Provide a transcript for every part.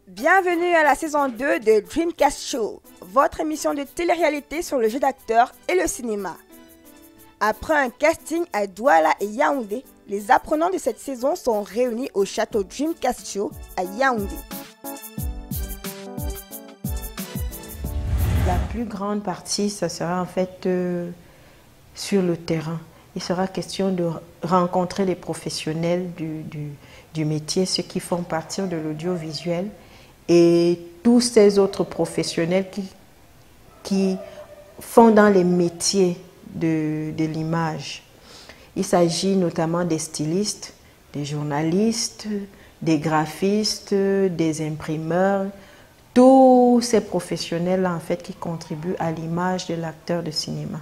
Bienvenue à la saison 2 de Dreamcast Show, votre émission de télé-réalité sur le jeu d'acteur et le cinéma. Après un casting à Douala et Yaoundé, les apprenants de cette saison sont réunis au château Dreamcast Show à Yaoundé. La plus grande partie, ça sera en fait sur le terrain. Il sera question de rencontrer les professionnels du métier, ceux qui font partie de l'audiovisuel, et tous ces autres professionnels qui font dans les métiers de l'image. Il s'agit notamment des stylistes, des journalistes, des graphistes, des imprimeurs, tous ces professionnels en fait qui contribuent à l'image de l'acteur de cinéma.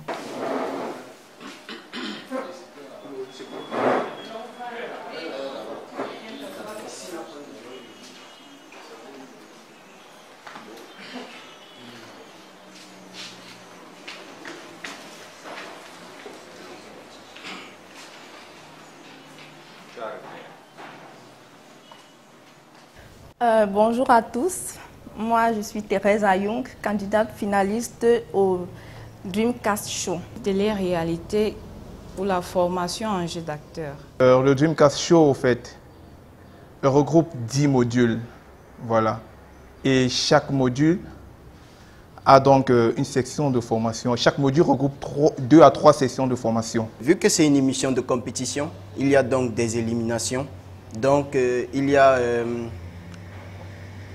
Bonjour à tous, moi je suis Thérèse Ayung, candidate finaliste au Dreamcast Show. Télé-réalité pour la formation en jeu d'acteur. Le Dreamcast Show, en fait, regroupe 10 modules, voilà. Et chaque module a donc une section de formation. Chaque module regroupe 2 à 3 sessions de formation. Vu que c'est une émission de compétition, il y a donc des éliminations. Donc il y a...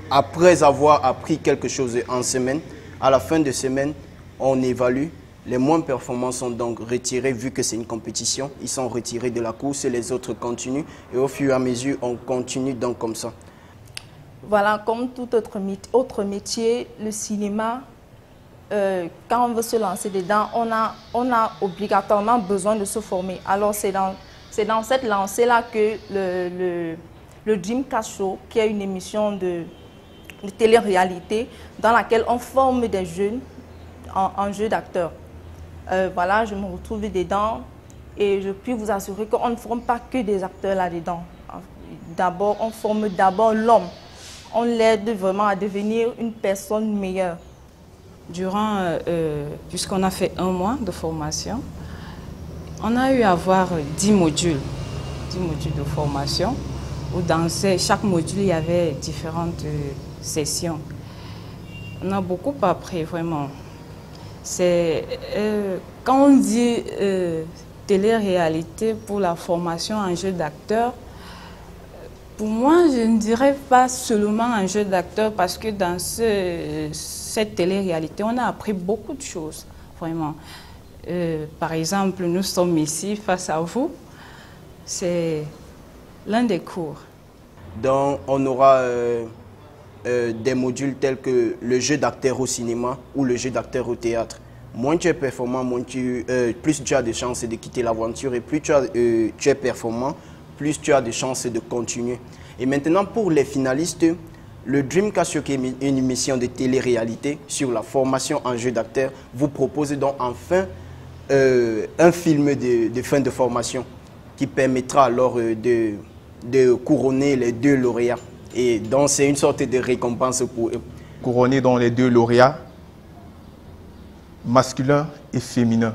après avoir appris quelque chose en semaine, à la fin de semaine, on évalue. Les moins performants sont donc retirés, vu que c'est une compétition. Ils sont retirés de la course et les autres continuent. Et au fur et à mesure, on continue donc comme ça. Voilà, comme tout autre métier, le cinéma, quand on veut se lancer dedans, on a obligatoirement besoin de se former. Alors c'est dans cette lancée-là que le Dreamcast Show, qui est une émission de télé-réalité dans laquelle on forme des jeunes en jeu d'acteur. Voilà, je me retrouve dedans et je puis vous assurer qu'on ne forme pas que des acteurs là-dedans. D'abord, on forme d'abord l'homme. On l'aide vraiment à devenir une personne meilleure. Durant, puisqu'on a fait 1 mois de formation, on a eu à voir 10 modules de formation, où dans chaque module, il y avait différentes sessions. On a beaucoup appris, vraiment. Quand on dit télé-réalité pour la formation en jeu d'acteur, pour moi, je ne dirais pas seulement un jeu d'acteur, parce que dans cette télé-réalité, on a appris beaucoup de choses, vraiment. Par exemple, nous sommes ici face à vous. C'est l'un des cours. Donc, on aura des modules tels que le jeu d'acteur au cinéma ou le jeu d'acteur au théâtre. Moins tu es performant, plus tu as de chances de quitter l'aventure, et plus tu es performant, plus tu as de chances de continuer. Et maintenant, pour les finalistes, le Dreamcast Show, qui est une émission de télé-réalité sur la formation en jeu d'acteur, vous propose donc enfin un film de fin de formation qui permettra alors de couronner les 2 lauréats. Et donc, c'est une sorte de récompense pour eux. Couronner dans les 2 lauréats, masculin et féminin.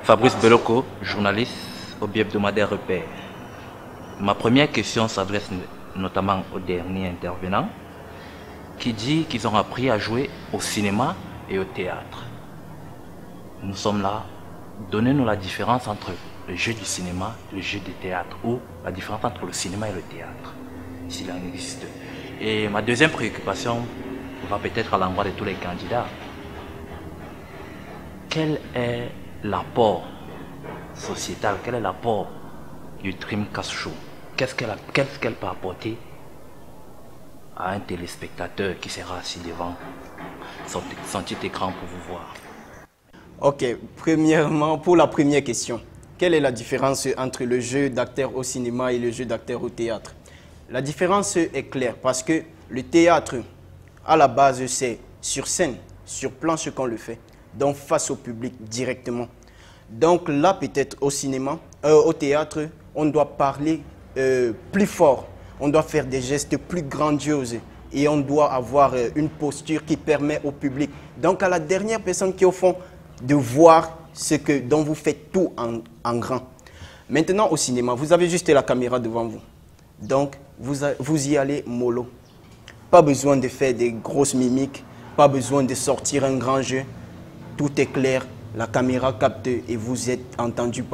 Fabrice Beloko, journaliste au bi-hebdomadaire Repère. Ma première question s'adresse notamment au dernier intervenant qui dit qu'ils ont appris à jouer au cinéma et au théâtre. Nous sommes là, donnez-nous la différence entre le jeu du cinéma et le jeu du théâtre, ou la différence entre le cinéma et le théâtre, s'il en existe. Et ma deuxième préoccupation va peut-être à l'endroit de tous les candidats. Quel est l'apport sociétal, quel est l'apport du Dreamcast Show? Qu'est-ce qu'elle peut apporter à un téléspectateur qui sera assis devant son petit écran pour vous voir? Ok, premièrement, pour la première question, quelle est la différence entre le jeu d'acteur au cinéma et le jeu d'acteur au théâtre? La différence est claire parce que le théâtre, à la base, c'est sur scène, sur planche qu'on le fait, donc face au public directement. Donc là, peut-être au cinéma, au théâtre, on doit parler plus fort, on doit faire des gestes plus grandioses et on doit avoir une posture qui permet au public, donc à la dernière personne qui est au fond, de voir ce que, dont vous faites tout en grand. Maintenant, au cinéma, vous avez juste la caméra devant vous. Donc, vous y allez mollo. Pas besoin de faire des grosses mimiques, pas besoin de sortir un grand jeu. Tout est clair, la caméra capte et vous êtes entendu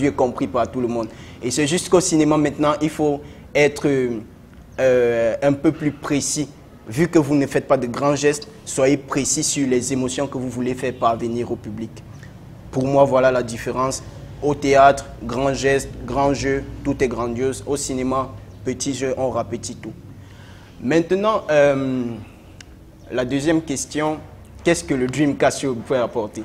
et compris par tout le monde. Et c'est juste qu'au cinéma, maintenant, il faut être un peu plus précis. Vu que vous ne faites pas de grands gestes, soyez précis sur les émotions que vous voulez faire parvenir au public. Pour moi, voilà la différence. Au théâtre, grand geste, grand jeu, tout est grandiose. Au cinéma, petit jeu, on rapetit tout. Maintenant, la deuxième question, qu'est-ce que le Dreamcast Show peut apporter?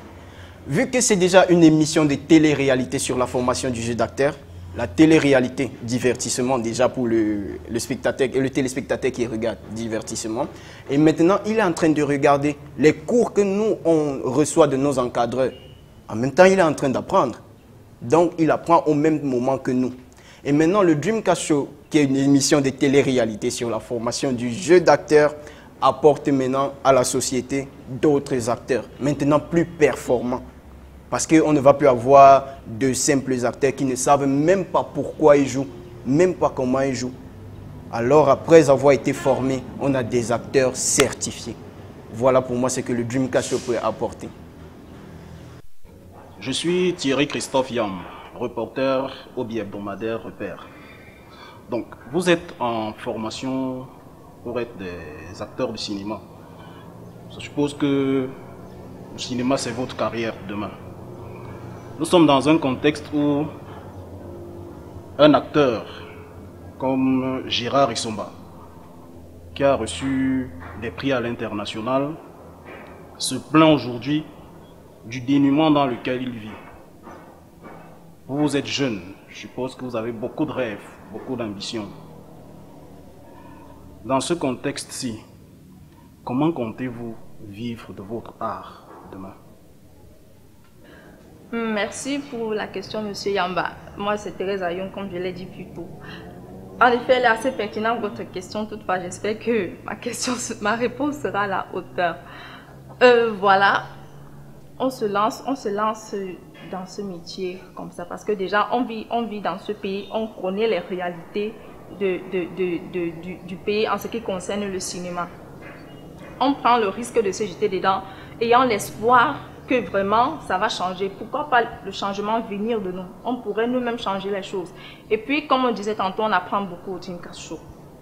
Vu que c'est déjà une émission de télé-réalité sur la formation du jeu d'acteur, la télé-réalité, divertissement déjà pour le spectateur et le téléspectateur qui regarde, divertissement. Et maintenant, il est en train de regarder les cours que nous, on reçoit de nos encadreurs. En même temps, il est en train d'apprendre. Donc, il apprend au même moment que nous. Et maintenant, le Dreamcast Show, qui est une émission de télé-réalité sur la formation du jeu d'acteur, apporte maintenant à la société d'autres acteurs, maintenant plus performants. Parce qu'on ne va plus avoir de simples acteurs qui ne savent même pas pourquoi ils jouent, même pas comment ils jouent. Alors, après avoir été formés, on a des acteurs certifiés. Voilà pour moi ce que le Dreamcast Show peut apporter. Je suis Thierry Christophe Yam, reporter au bi-hebdomadaire Repère. Donc, vous êtes en formation pour être des acteurs de cinéma. Je suppose que le cinéma, c'est votre carrière demain. Nous sommes dans un contexte où un acteur comme Gérard Issomba, qui a reçu des prix à l'international, se plaint aujourd'hui du dénuement dans lequel il vit. Vous êtes jeune, je suppose que vous avez beaucoup de rêves, beaucoup d'ambitions. Dans ce contexte-ci, comment comptez-vous vivre de votre art demain? Merci pour la question, Monsieur Yamba. Moi, c'est Thérèse Ayoun, comme je l'ai dit plus tôt. En effet, elle est assez pertinente, votre question. Toutefois, j'espère que ma réponse sera à la hauteur. Voilà, on se lance dans ce métier comme ça, parce que déjà, on vit dans ce pays, on connaît les réalités du pays en ce qui concerne le cinéma. On prend le risque de se jeter dedans, ayant l'espoir que vraiment ça va changer. Pourquoi pas le changement venir de nous? On pourrait nous-mêmes changer les choses. Et puis, comme on disait tantôt, on apprend beaucoup au Dreamcast Show.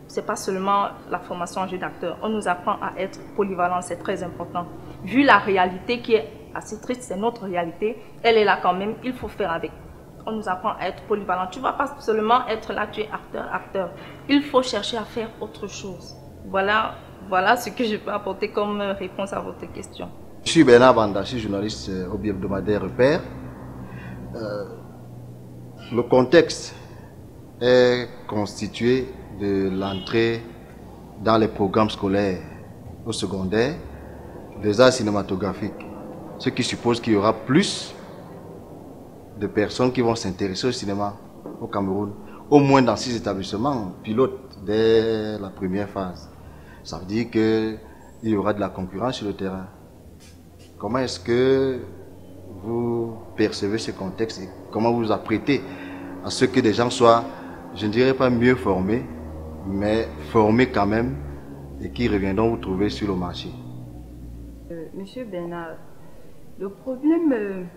Ce n'est pas seulement la formation en jeu d'acteur. On nous apprend à être polyvalent, c'est très important. Vu la réalité qui est assez triste, c'est notre réalité, elle est là quand même, il faut faire avec. On nous apprend à être polyvalent. Tu ne vas pas seulement être là, tu es acteur. Il faut chercher à faire autre chose. Voilà ce que je peux apporter comme réponse à votre question. Je suis Bernard Banda, je suis journaliste au bi-hebdomadaire Repère. Le contexte est constitué de l'entrée dans les programmes scolaires au secondaire des arts cinématographiques, ce qui suppose qu'il y aura plus de personnes qui vont s'intéresser au cinéma au Cameroun, au moins dans 6 établissements pilotes dès la première phase. Ça veut dire qu'il y aura de la concurrence sur le terrain. Comment est-ce que vous percevez ce contexte et comment vous vous apprêtez à ce que des gens soient, je ne dirais pas mieux formés, mais formés quand même et qui reviendront vous trouver sur le marché. Monsieur Bernard, le problème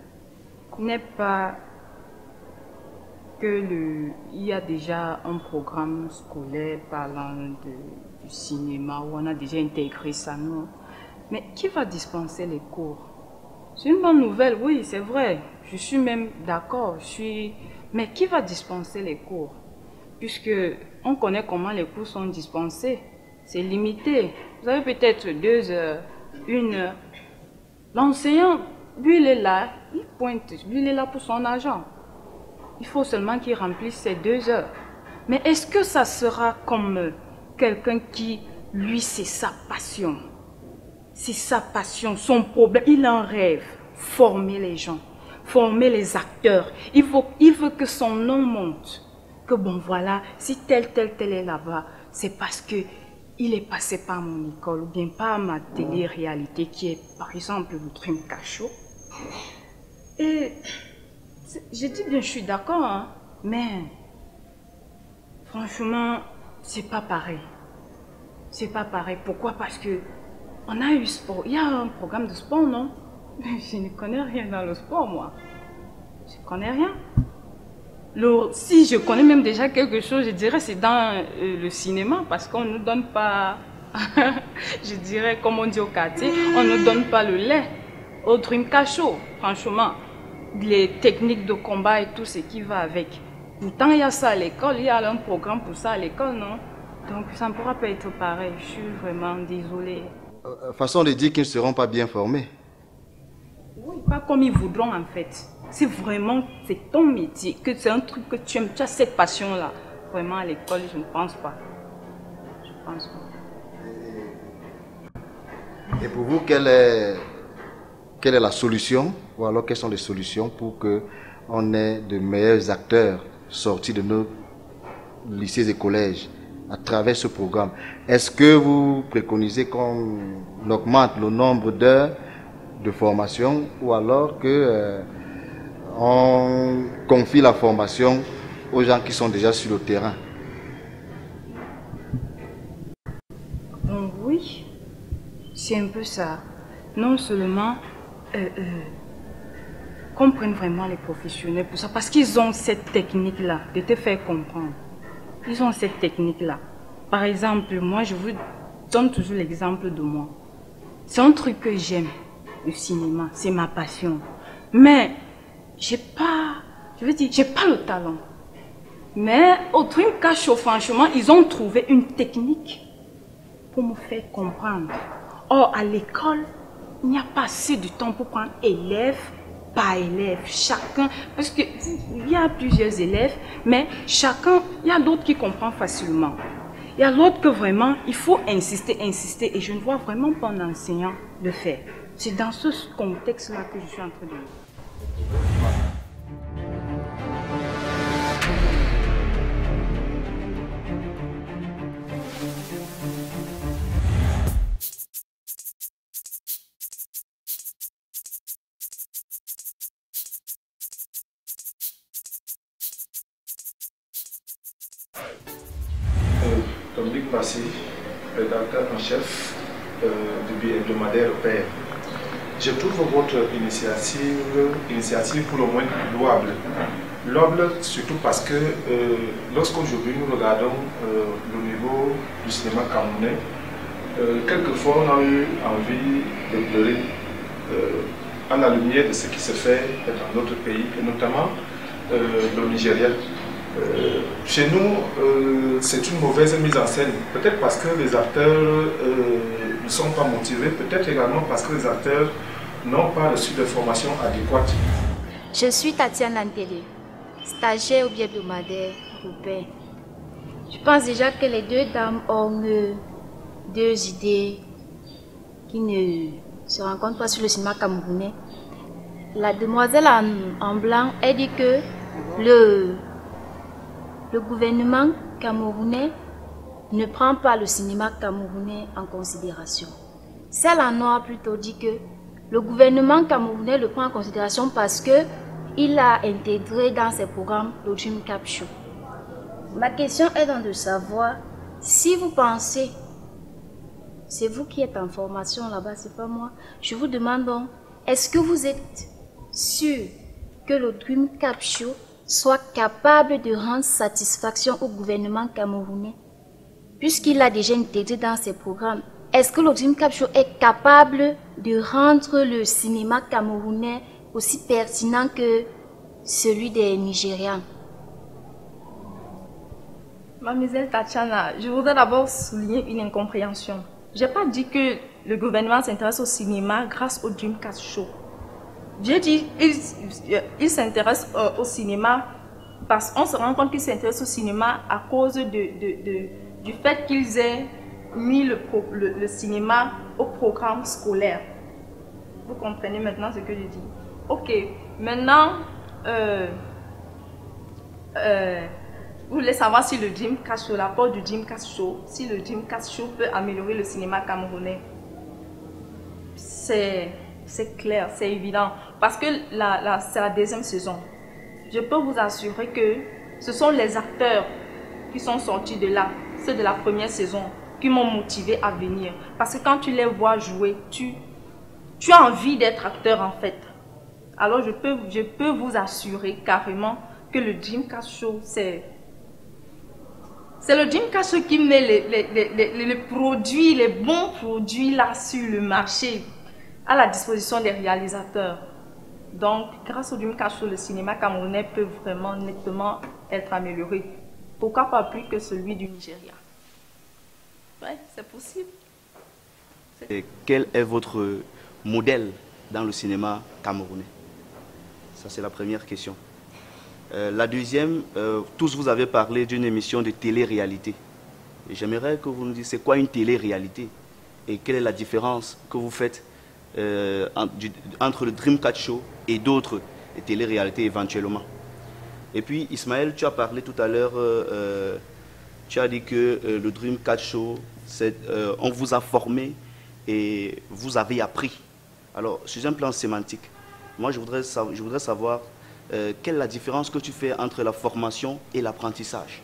n'est pas qu'il y a déjà un programme scolaire parlant du cinéma où on a déjà intégré ça, non. Mais qui va dispenser les cours? C'est une bonne nouvelle, oui, c'est vrai. Je suis même d'accord. Mais qui va dispenser les cours? Puisque on connaît comment les cours sont dispensés. C'est limité. Vous avez peut-être 2 heures, 1 heure. L'enseignant, lui, il est là, il pointe, lui, il est là pour son argent. Il faut seulement qu'il remplisse ces 2 heures. Mais est-ce que ça sera comme quelqu'un qui, lui, c'est sa passion? C'est sa passion, son problème. Il en rêve. Former les gens, former les acteurs. Il veut que son nom monte. Que bon, voilà, si tel est là-bas, c'est parce que il est passé par mon école ou bien par ma télé-réalité qui est, par exemple, le Dream Cachot. Et je dis bien, je suis d'accord, hein, mais franchement, c'est pas pareil. C'est pas pareil. Pourquoi? Parce que on a eu sport. Il y a un programme de sport, non? Je ne connais rien dans le sport, moi. Je ne connais rien. Si je connais même déjà quelque chose, je dirais c'est dans le cinéma, parce qu'on ne nous donne pas, je dirais comme on dit au quartier, on ne nous donne pas le lait au Dream Cachot, franchement. Les techniques de combat et tout ce qui va avec. Pourtant, il y a ça à l'école, il y a un programme pour ça à l'école, non? Donc ça ne pourra pas être pareil, je suis vraiment désolée. Façon de dire qu'ils ne seront pas bien formés. Oui, pas comme ils voudront en fait. C'est vraiment, c'est ton métier, que c'est un truc que tu aimes, tu as cette passion-là. Vraiment à l'école, je ne pense pas. Je pense pas. Et pour vous, quelle est la solution, ou alors quelles sont les solutions pour qu'on ait de meilleurs acteurs sortis de nos lycées et collèges à travers ce programme? Est-ce que vous préconisez qu'on augmente le nombre d'heures de formation ou alors que on confie la formation aux gens qui sont déjà sur le terrain? Oui, c'est un peu ça. Non seulement comprennent vraiment les professionnels pour ça, parce qu'ils ont cette technique-là de te faire comprendre. Ils ont cette technique-là. Par exemple, moi, je vous donne toujours l'exemple de moi. C'est un truc que j'aime, le cinéma, c'est ma passion. Mais j'ai pas le talent. Mais au Dream Cachot, franchement, ils ont trouvé une technique pour me faire comprendre. Or, à l'école, il n'y a pas assez de temps pour prendre élève par élève, chacun, parce qu'il y a plusieurs élèves, mais chacun, il y a d'autres qui comprennent facilement. Il y a l'autre que vraiment, il faut insister, et je ne vois vraiment pas un enseignant le faire. C'est dans ce contexte-là que je suis en train de... Dominique Massé, rédacteur en chef du bi-hebdomadaire Repère. Je trouve votre initiative pour le moins louable. Louable surtout parce que lorsqu'aujourd'hui nous regardons le niveau du cinéma camerounais, quelquefois on a eu envie de pleurer à la lumière de ce qui se fait dans d'autres pays, et notamment le Nigeria. Chez nous, c'est une mauvaise mise en scène, peut-être parce que les acteurs ne sont pas motivés, peut-être également parce que les acteurs n'ont pas reçu de formation adéquate. Je suis Tatiane Lantélé, stagiaire au bi-hebdomadaire Repère. Je pense déjà que les deux dames ont deux idées qui ne se rencontrent pas sur le cinéma camerounais. La demoiselle en blanc, elle dit que le gouvernement camerounais ne prend pas le cinéma camerounais en considération. Celle en noir plutôt dit que Le gouvernement camerounais le prend en considération parce qu'il a intégré dans ses programmes le Dream Cap Show. Ma question est donc de savoir si vous pensez, c'est vous qui êtes en formation là-bas, c'est pas moi, je vous demande donc, est-ce que vous êtes sûr que le Dream Cap Show soit capable de rendre satisfaction au gouvernement camerounais, puisqu'il a déjà intégré dans ses programmes? Est-ce que le Dream Cap Show est capable de rendre le cinéma camerounais aussi pertinent que celui des Nigérians? Mademoiselle Tatiana, je voudrais d'abord souligner une incompréhension. Je n'ai pas dit que le gouvernement s'intéresse au cinéma grâce au Dreamcast Show. J'ai dit qu'il s'intéresse au cinéma parce qu'on se rend compte qu'il s'intéresse au cinéma à cause du fait qu'ils aient mis le cinéma au programme scolaire. Vous comprenez maintenant ce que je dis? Ok, maintenant, vous voulez savoir si le Dreamcast Show, l'apport du Dreamcast Show, si le Dreamcast Show peut améliorer le cinéma camerounais. C'est clair, c'est évident. Parce que c'est la deuxième saison. Je peux vous assurer que ce sont les acteurs qui sont sortis de là, ceux de la première saison, qui m'ont motivé à venir. Parce que quand tu les vois jouer, tu as envie d'être acteur en fait. Alors je peux vous assurer carrément que le Dreamcast Show, c'est le Dreamcast Show qui met les produits, les bons produits là sur le marché, à la disposition des réalisateurs. Donc, grâce au Dreamcast Show, le cinéma camerounais peut vraiment nettement être amélioré. Pourquoi pas plus que celui du Nigeria? Oui, c'est possible. Et quel est votre modèle dans le cinéma camerounais? Ça, c'est la première question. La deuxième, tous vous avez parlé d'une émission de télé-réalité. J'aimerais que vous nous disiez c'est quoi une télé-réalité et quelle est la différence que vous faites entre le Dreamcast Show et d'autres télé-réalités éventuellement. Et puis Ismaël, tu as parlé tout à l'heure, tu as dit que le Dreamcast Show, on vous a formé et vous avez appris. Alors, sur un plan sémantique, moi je voudrais savoir quelle est la différence que tu fais entre la formation et l'apprentissage.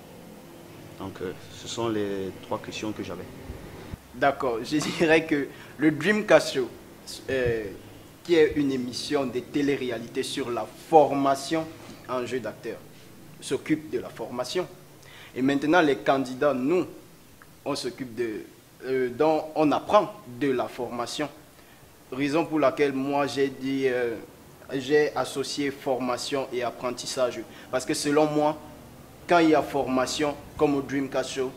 Donc, ce sont les trois questions que j'avais. D'accord, je dirais que le Dreamcast Show, qui est une émission de télé-réalité sur la formation en jeu d'acteur, s'occupe de la formation. Et maintenant, les candidats, nous, on s'occupe on apprend de la formation. Raison pour laquelle moi, j'ai associé formation et apprentissage. Parce que selon moi, quand il y a formation, comme au Dreamcast Show,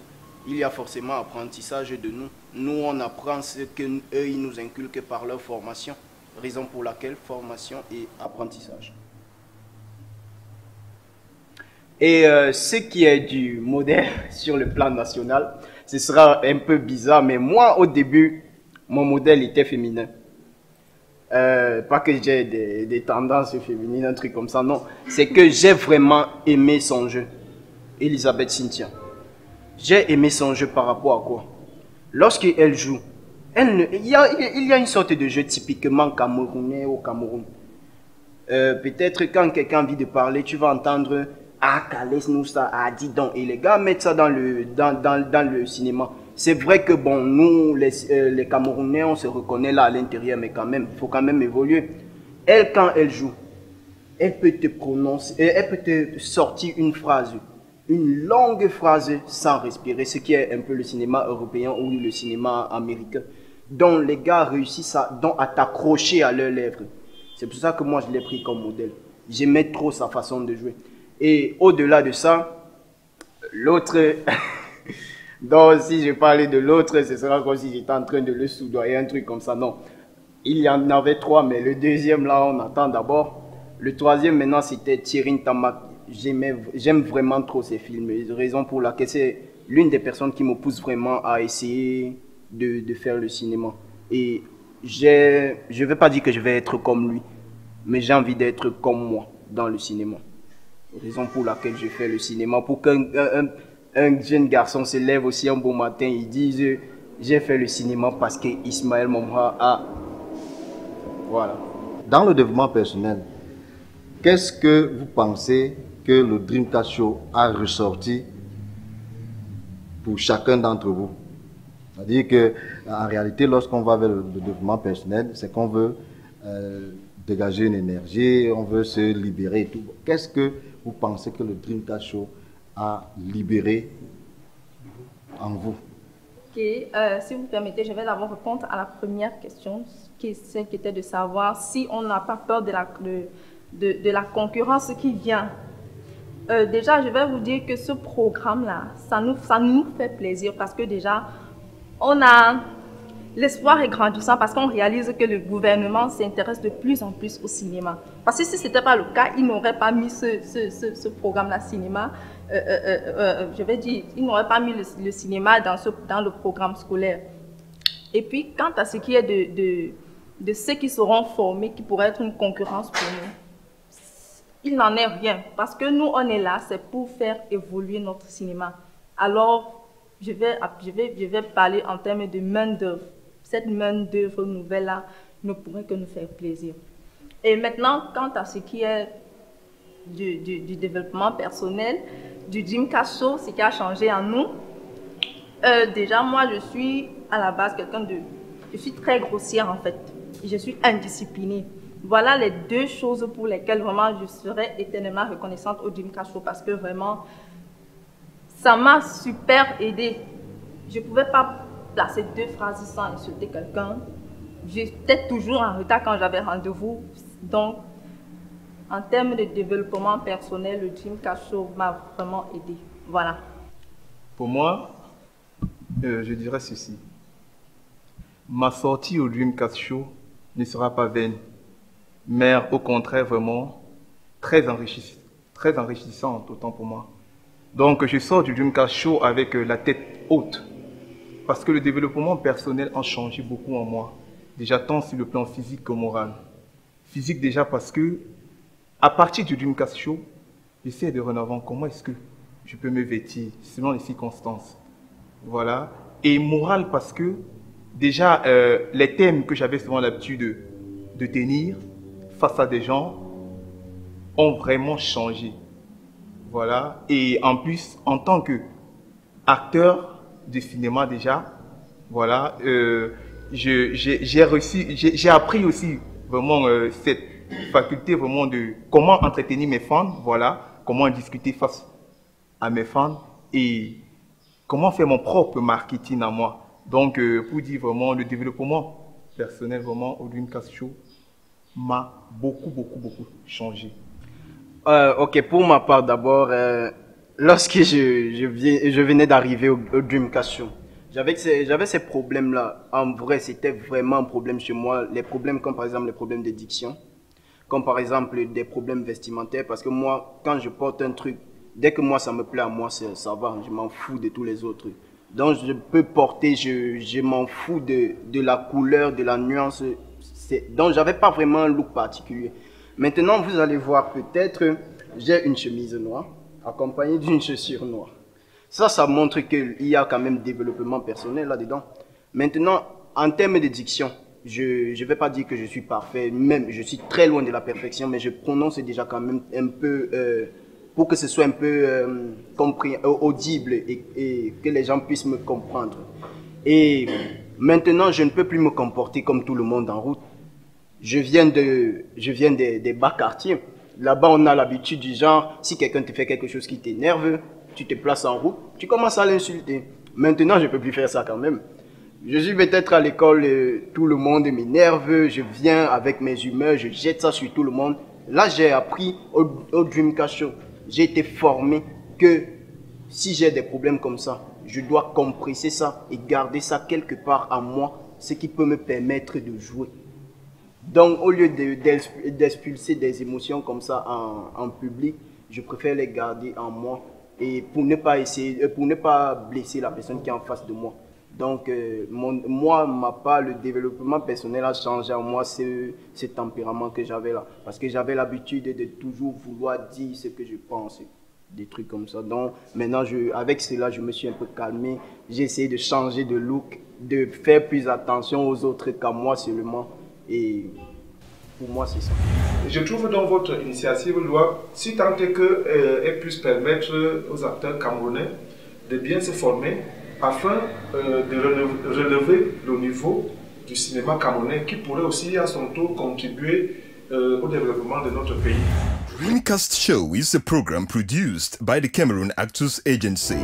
il y a forcément apprentissage de nous. Nous, on apprend ce qu'eux, ils nous inculquent par leur formation. Raison pour laquelle formation et apprentissage. Et ce qui est du modèle sur le plan national, ce sera un peu bizarre, mais moi, au début, mon modèle était féminin. Pas que j'ai des tendances féminines, un truc comme ça, non. C'est que j'ai vraiment aimé son jeu. Elisabeth Cynthia. J'ai aimé son jeu par rapport à quoi? Lorsqu'elle joue, il y a une sorte de jeu typiquement camerounais au Cameroun. Peut-être quand quelqu'un a envie de parler, tu vas entendre « Ah, Kales Noussa, ah, dis donc ». Et les gars mettent ça dans le cinéma. C'est vrai que bon, nous, les Camerounais, on se reconnaît là à l'intérieur, mais quand même, il faut quand même évoluer. Elle, quand elle joue, elle peut te prononcer, elle peut te sortir une phrase, une longue phrase sans respirer, ce qui est un peu le cinéma européen ou le cinéma américain, dont les gars réussissent à t'accrocher à leurs lèvres. C'est pour ça que moi, je l'ai pris comme modèle. J'aimais trop sa façon de jouer. Et au-delà de ça, l'autre... Donc, si je parlais de l'autre, ce sera comme si j'étais en train de le soudoyer, un truc comme ça. Non. Il y en avait trois, mais le deuxième, là, on attend d'abord. Le troisième, maintenant, c'était Thierry Tamak. J'aime vraiment trop ces films. Raison pour laquelle c'est l'une des personnes qui me pousse vraiment à essayer de faire le cinéma. Et je ne vais pas dire que je vais être comme lui, mais j'ai envie d'être comme moi dans le cinéma. Raison pour laquelle je fais le cinéma. Pour qu'un jeune garçon se lève aussi un beau matin, il dit j'ai fait le cinéma parce que Ismaël Momra Voilà. Dans le développement personnel, qu'est-ce que vous pensez que le Dreamcast Show a ressorti pour chacun d'entre vous? C'est-à-dire qu'en réalité, lorsqu'on va vers le développement personnel, c'est qu'on veut dégager une énergie, on veut se libérer et tout. Qu'est-ce que vous pensez que le Dreamcast Show a libéré en vous? Ok, si vous permettez, je vais d'abord répondre à la première question, qui est celle qui était de savoir si on n'a pas peur de la concurrence qui vient. Déjà, je vais vous dire que ce programme-là, ça nous fait plaisir parce que déjà, l'espoir est grandissant parce qu'on réalise que le gouvernement s'intéresse de plus en plus au cinéma. Parce que si ce n'était pas le cas, il n'aurait pas mis ce programme-là cinéma. Je vais dire, il n'aurait pas mis le cinéma dans le programme scolaire. Et puis, quant à ce qui est de ceux qui seront formés, qui pourraient être une concurrence pour nous, il n'en est rien. Parce que nous, on est là, c'est pour faire évoluer notre cinéma. Alors, je vais parler en termes de main-d'œuvre. Cette main-d'œuvre nouvelle-là ne pourrait que nous faire plaisir. Et maintenant, quant à ce qui est du développement personnel, du Dreamcast Show, ce qui a changé en nous, déjà, moi, je suis à la base je suis très grossière en fait. Je suis indisciplinée. Voilà les deux choses pour lesquelles vraiment je serais éternellement reconnaissante au Dreamcast Show parce que vraiment, ça m'a super aidée. Je ne pouvais pas placer 2 phrases sans insulter quelqu'un. J'étais toujours en retard quand j'avais rendez-vous. Donc, en termes de développement personnel, le Dreamcast Show m'a vraiment aidé. Voilà. Pour moi, je dirais ceci. Ma sortie au Dreamcast Show ne sera pas vaine, mais au contraire, vraiment très enrichissante, autant pour moi. Donc, je sors du Dreamcast Show avec la tête haute, parce que le développement personnel a changé beaucoup en moi, déjà tant sur le plan physique que moral. Physique déjà parce que, à partir du Dreamcast Show, j'essaie de renouveler comment est-ce que je peux me vêtir selon les circonstances. Voilà. Et moral parce que, déjà, les thèmes que j'avais souvent l'habitude de tenir face à des gens ont vraiment changé. Voilà. Et en plus, en tant qu'acteur de cinéma déjà, voilà, j'ai appris aussi vraiment cette faculté vraiment de comment entretenir mes fans, voilà, comment discuter face à mes fans et comment faire mon propre marketing à moi. Donc, pour dire vraiment, le développement personnel vraiment au Dreamcast Show m'a beaucoup changé. Ok, pour ma part d'abord, lorsque je venais d'arriver au Dreamcast Show, j'avais ces problèmes-là. En vrai, c'était vraiment un problème chez moi. Les problèmes comme par exemple les problèmes de diction, comme par exemple des problèmes vestimentaires. Parce que moi, quand je porte un truc, dès que moi ça me plaît à moi, ça va, je m'en fous de tous les autres trucs. Donc je peux porter, je m'en fous de la couleur, de la nuance. Donc j'avais pas vraiment un look particulier. Maintenant, vous allez voir peut-être, j'ai une chemise noire accompagnée d'une chaussure noire. Ça montre qu'il y a quand même développement personnel là-dedans. Maintenant, en termes de diction, je ne vais pas dire que je suis parfait, même je suis très loin de la perfection, mais je prononce déjà quand même un peu, pour que ce soit un peu audible et que les gens puissent me comprendre. Et maintenant, je ne peux plus me comporter comme tout le monde en route. Je viens des bas quartiers. Là-bas, on a l'habitude du genre, si quelqu'un te fait quelque chose qui t'énerve, tu te places en route, tu commences à l'insulter. Maintenant, je ne peux plus faire ça quand même. Je suis peut-être à l'école, tout le monde m'énerve, je viens avec mes humeurs, je jette ça sur tout le monde. Là, j'ai appris au Dreamcast Show, j'ai été formé que si j'ai des problèmes comme ça, je dois compresser ça et garder ça quelque part en moi, ce qui peut me permettre de jouer. Donc, au lieu d'expulser des émotions comme ça en public, je préfère les garder en moi et pour ne pas blesser la personne qui est en face de moi. Donc, le développement personnel a changé en moi ce tempérament que j'avais là. Parce que j'avais l'habitude de toujours vouloir dire ce que je pense, des trucs comme ça. Donc, maintenant, avec cela, je me suis un peu calmé. J'ai essayé de changer de look, de faire plus attention aux autres qu'à moi seulement. Et Pour moi, c'est ça. Je trouve donc votre initiative, loi, si tant est qu'elle puisse permettre aux acteurs camerounais de bien se former afin de relever le niveau du cinéma camerounais qui pourrait aussi à son tour contribuer au développement de notre pays. Dreamcast Show is a program produced by the Cameroon Actors Agency.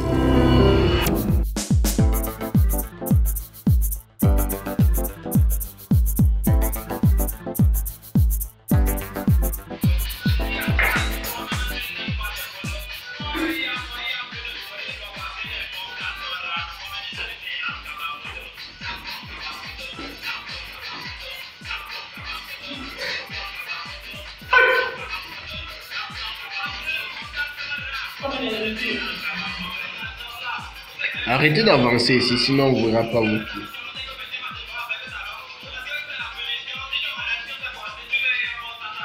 Arrêtez d'avancer ici, sinon on ne verra pas où.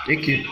Et qui